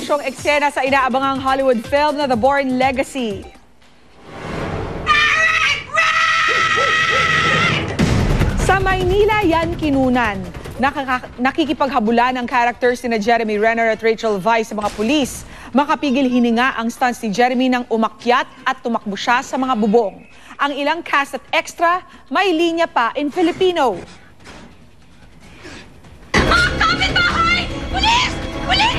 seryosyong eksena sa inaabangang Hollywood film na The Bourne Legacy. Sa Maynila yan kinunan. Nakikipaghabulan ang characters ni Jeremy Renner at Rachel Weisz sa mga pulis. Makapigil hininga ang stunts ni Jeremy nang umakyat at tumakbo siya sa mga bubong. Ang ilang cast at extra, may linya pa in Filipino. Kapitbahay! Pulis! Pulis!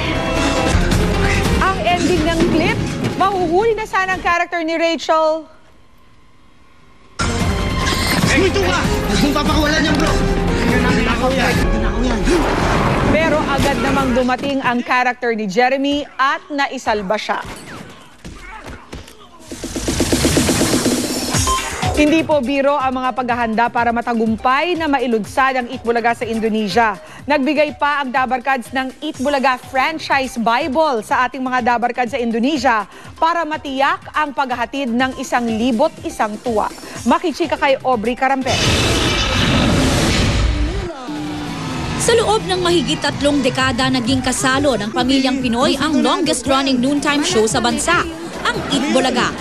Ang ending ng clip, mahuhuli na sana ang character ni Rachel. Ito ka! Huwag mong papakawalan yan, bro! Nanakaw yan! Pero agad namang dumating ang character ni Jeremy at naisalba siya. Hindi po biro ang mga paghahanda para matagumpay na mailunsad ang Eat Bulaga sa Indonesia. Nagbigay pa ang Dabarkads ng Eat Bulaga Franchise Bible sa ating mga Dabarkads sa Indonesia para matiyak ang paghahatid ng 1,001 tuwa. Makichika kay Aubrey Carampel. Sa loob ng mahigit 3 dekada, naging kasalo ng pamilyang Pinoy ang longest-running noontime show sa bansa, ang Eat Bulaga.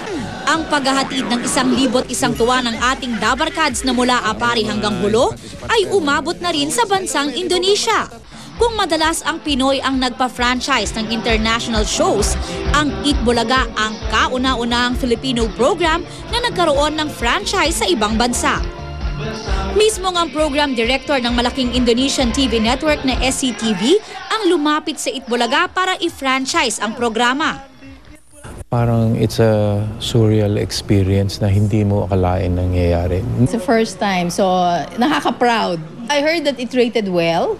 Ang paghahatid ng 1,001 tuwa ng ating Dabarkads na mula Apari hanggang Hulo ay umabot na rin sa bansang Indonesia. Kung madalas ang Pinoy ang nagpa-franchise ng international shows, ang Eat Bulaga ang kauna-unahang Filipino program na nagkaroon ng franchise sa ibang bansa. Mismo ang program director ng malaking Indonesian TV network na SCTV ang lumapit sa Eat Bulaga para i-franchise ang programa. Parang it's a surreal experience na hindi mo akalain nangyayari. It's the first time, so nakaka-proud. I heard that it rated well.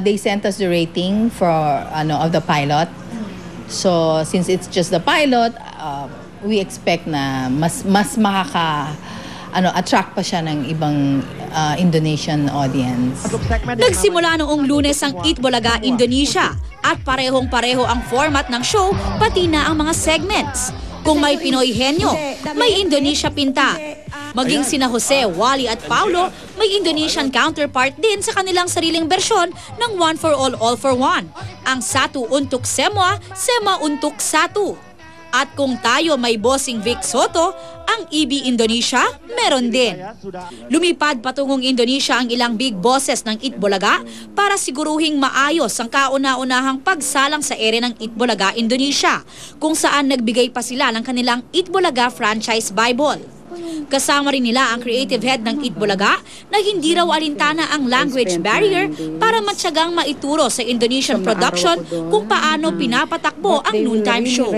They sent us the rating for of the pilot. So since it's just the pilot, we expect na mas attract pa siya ng ibang Indonesian audience. Nagsimula noong Lunes ang Eat Bulaga Indonesia at parehong-pareho ang format ng show pati na ang mga segments. Kung may Pinoy henyo, may Indonesia pinta. Maging sina Jose, Wally at Paulo, may Indonesian counterpart din sa kanilang sariling bersyon ng One for All for One. Ang Satu Untuk Semua, Sema Untuk Satu. At kung tayo may bossing Vic Soto, ang EB Indonesia meron din. Lumipad patungong Indonesia ang ilang big bosses ng Eat Bulaga para siguruhing maayos ang kauna-unahang pagsalang sa ere ng Eat Bulaga Indonesia, kung saan nagbigay pa sila ng kanilang Eat Bulaga Franchise Bible. Kasama rin nila ang creative head ng Eat Bulaga na hindi raw alintana ang language barrier para matyagang maituro sa Indonesian production kung paano pinapatakbo ang noontime show.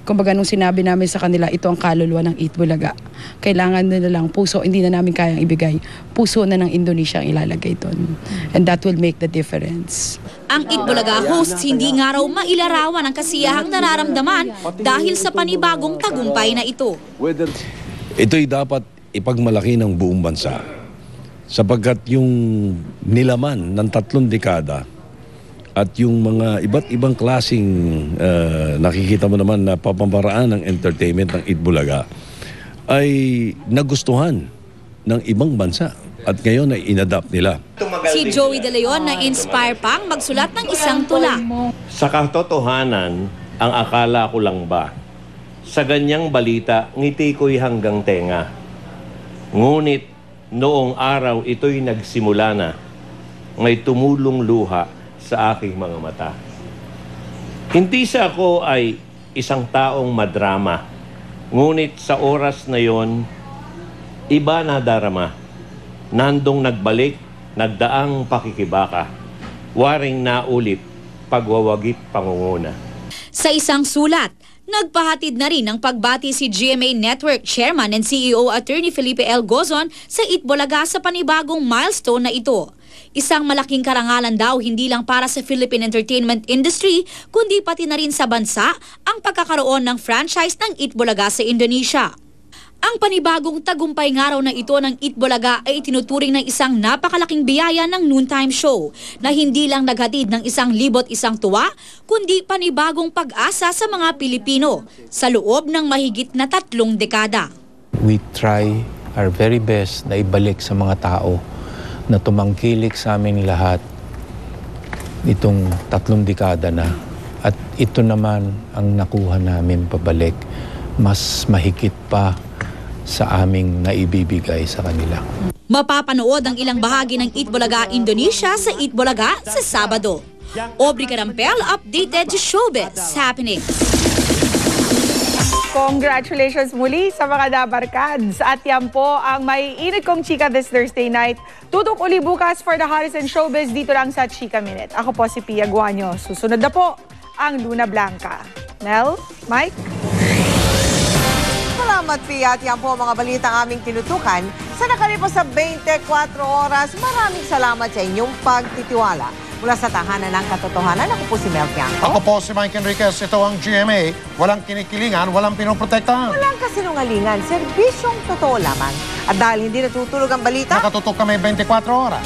Kumbaga nung sinabi namin sa kanila, ito ang kaluluwa ng Eat Bulaga. Kailangan nila lang puso, hindi na namin kayang ibigay. Puso na ng Indonesia ang ilalagay doon. And that will make the difference. Ang Eat Bulaga hosts hindi nga raw mailarawan ang kasiyahang nararamdaman dahil sa panibagong tagumpay na ito. Ito'y dapat ipagmalaki ng buong bansa sapagkat yung nilaman ng 3 dekada at yung mga iba't ibang klaseng nakikita mo naman na papamparaan ng entertainment ng Eat Bulaga ay nagustuhan ng ibang bansa at ngayon ay inadapt nila. Si Joey De Leon na inspire pang magsulat ng isang tula. Sa katotohanan, ang akala ko lang ba? Sa ganyang balita, ngiti ko'y hanggang tenga. Ngunit noong araw ito'y nagsimula na, may tumulong luha sa aking mga mata. Hindi sa ako ay isang taong madrama, ngunit sa oras na yon, iba na darama. Nandong nagbalik, nagdaang pakikibaka, waring naulit, pagwawagit pangunguna. Sa isang sulat, nagpahatid na rin ng pagbati si GMA Network Chairman and CEO Attorney Felipe L. Gozon sa Eat Bulaga sa panibagong milestone na ito. Isang malaking karangalan daw hindi lang para sa Philippine entertainment industry, kundi pati na rin sa bansa ang pagkakaroon ng franchise ng Eat Bulaga sa Indonesia. Ang panibagong tagumpay nga raw na ito ng Eat Bulaga ay itinuturing ng isang napakalaking biyaya ng noontime show na hindi lang naghatid ng 1,001 tuwa, kundi panibagong pag-asa sa mga Pilipino sa loob ng mahigit na 3 dekada. We try our very best na ibalik sa mga tao na tumangkilik sa amin lahat itong 3 dekada na At ito naman ang nakuha namin pabalik, mas mahigit pa sa aming naibibigay sa kanila. Mapapanood ang ilang bahagi ng Eat Bulaga Indonesia sa Eat Bulaga sa Sabado. Aubrey Carampel, updated to Showbiz Happening. Congratulations muli sa mga Dabarkads. At yan po ang may init kong chika this Thursday night. Tutok uli bukas for the hottest in showbiz dito lang sa Chika Minute. Ako po si Pia Guanyo. Susunod na po ang Luna Blanca. Nel, Mike? Salamat, Pia. At yan po ang mga balitang aming tinutukan sa nakalipas sa 24 oras. Maraming salamat sa inyong pagtitiwala. Mula sa tahanan ng katotohanan, ako po si Mel Pianco. Ako po si Mike Enriquez. Ito ang GMA. Walang kinikilingan, walang pinoprotektahan. Walang kasinungalingan, serbisyong totoo lamang. At dahil hindi natutulog ang balita, Nakatutok kami 24 oras.